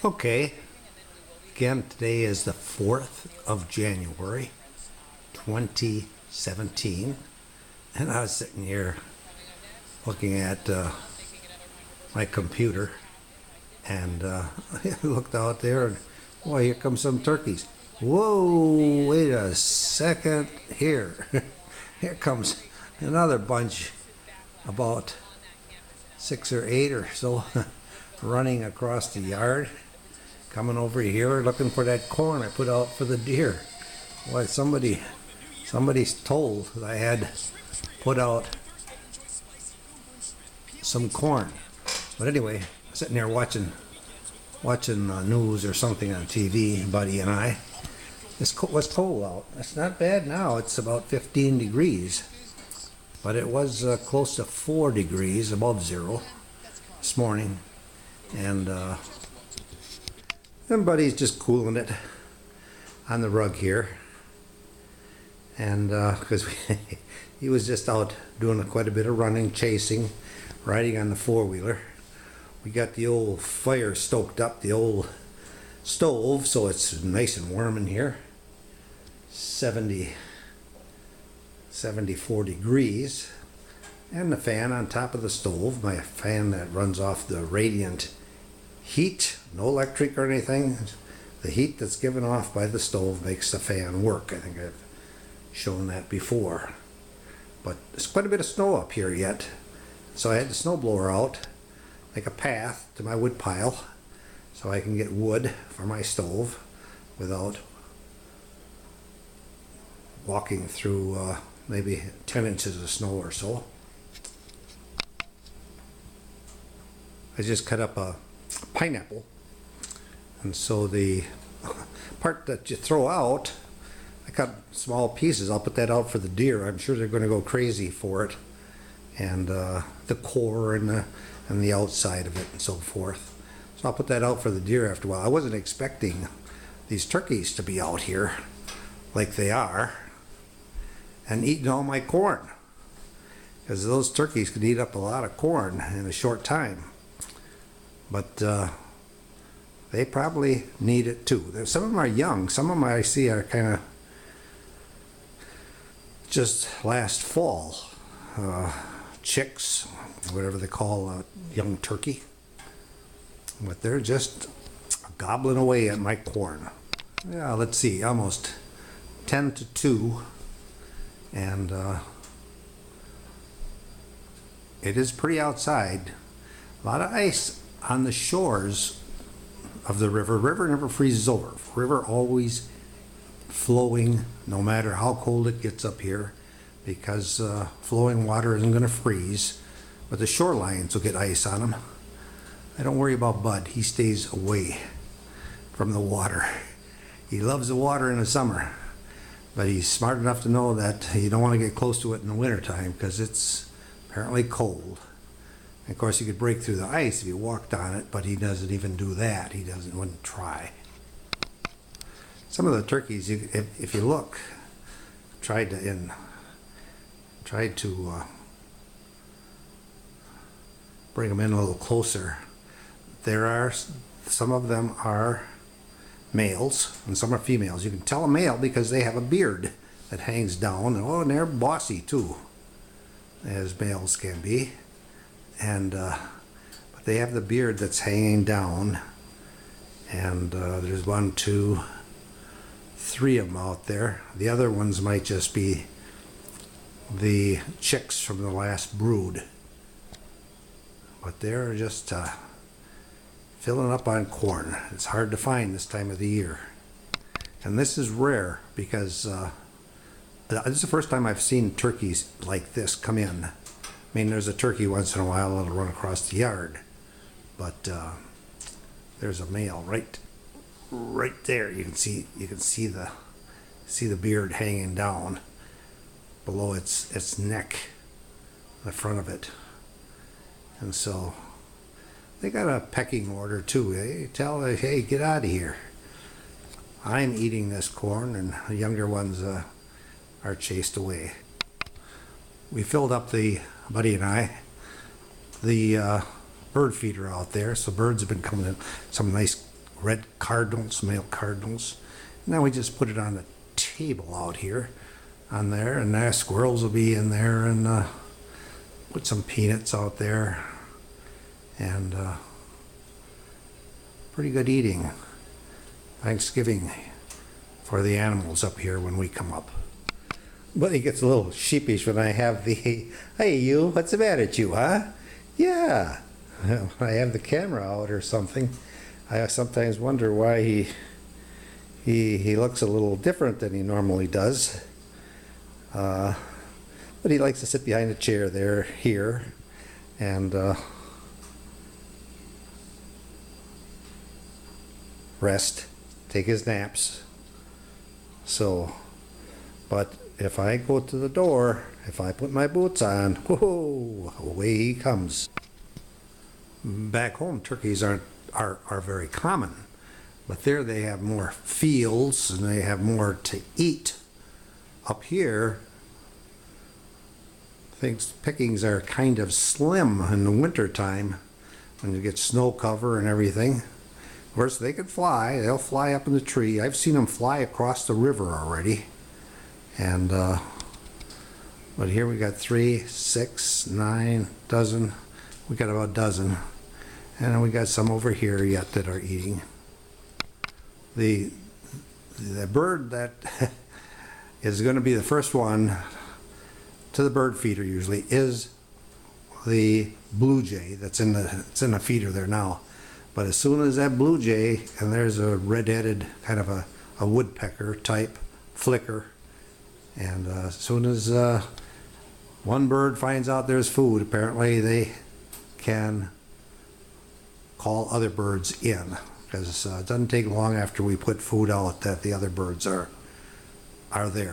Okay, again, today is the 4th of January, 2017, and I was sitting here looking at my computer, and I looked out there, and boy, here come some turkeys. Whoa, wait a second here. Here comes another bunch, about 6 or 8 or so, running across the yard, coming over here looking for that corn I put out for the deer. Why, somebody's told that I had put out some corn. But anyway, sitting there watching news or something on TV, Buddy and I. It was cold out. It's not bad now. It's about 15 degrees. But it was close to 4 degrees above zero this morning. And Buddy's just cooling it on the rug here. And because he was just out doing quite a bit of running, chasing, riding on the four-wheeler. We got the old fire stoked up, the old stove, so it's nice and warm in here. 74 degrees. And the fan on top of the stove, my fan that runs off the radiant heat, no electric or anything. The heat that's given off by the stove makes the fan work. I think I've shown that before. But there's quite a bit of snow up here yet. So I had the snowblower out, like a path to my wood pile, so I can get wood for my stove without walking through maybe 10 inches of snow or so. I just cut up a pineapple, and so the part that you throw out, I cut small pieces. I'll put that out for the deer. I'm sure they're going to go crazy for it, and the core and the outside of it and so forth. So I'll put that out for the deer after a while. I wasn't expecting these turkeys to be out here like they are and eating all my corn, because those turkeys could eat up a lot of corn in a short time. But they probably need it too. Some of them are young. Some of them I see are kind of just last fall chicks, whatever they call a young turkey. But they're just gobbling away at my corn. Yeah, let's see, almost 10 to 2. And it is pretty outside. A lot of ice on the shores of the river. River never freezes over. River always flowing, no matter how cold it gets up here, because flowing water isn't going to freeze. But the shorelines will get ice on them. I don't worry about Bud. He stays away from the water. He loves the water in the summer, but he's smart enough to know that you don't want to get close to it in the wintertime because it's apparently cold. And of course, you could break through the ice if you walked on it, but he doesn't even do that. He wouldn't try. Some of the turkeys, if you look, tried to bring them in a little closer. There are some of them are males and some are females. You can tell a male because they have a beard that hangs down, and they're bossy too, as males can be. And but they have the beard that's hanging down, and there's 1, 2, 3 of them out there. The other ones might just be the chicks from the last brood, but they're just filling up on corn. It's hard to find this time of the year, and this is rare because this is the first time I've seen turkeys like this come in. I mean, there's a turkey once in a while that'll run across the yard, but there's a male right there. You can see the beard hanging down below its neck, the front of it, and so they got a pecking order too. They tell her, hey, get out of here. I'm eating this corn, and the younger ones are chased away. We filled up, Buddy and I, the bird feeder out there, so birds have been coming in. Some nice red cardinals, male cardinals. Now we just put it on the table out here on there, and now squirrels will be in there, and put some peanuts out there, and pretty good eating. Thanksgiving for the animals up here when we come up. But he gets a little sheepish when I have the, hey you, what's the matter with you, huh? Yeah. When I have the camera out or something, I sometimes wonder why he looks a little different than he normally does. But he likes to sit behind a chair there, here, and rest, take his naps. So, but if I go to the door, if I put my boots on, whoa, away he comes. Back home, turkeys are very common, but there they have more fields and they have more to eat. Up here, pickings are kind of slim in the winter time when you get snow cover and everything. Of course, they can fly. They'll fly up in the tree. I've seen them fly across the river already. And but here we got 3, 6, 9, dozen. We got about a dozen, and then we got some over here yet that are eating. The bird that is going to be the first one to the bird feeder usually is the blue jay that's in the feeder there now. But as soon as that blue jay, and there's a red-headed kind of a woodpecker type flicker, and as soon as one bird finds out there's food, apparently they can call other birds in, because it doesn't take long after we put food out that the other birds are there.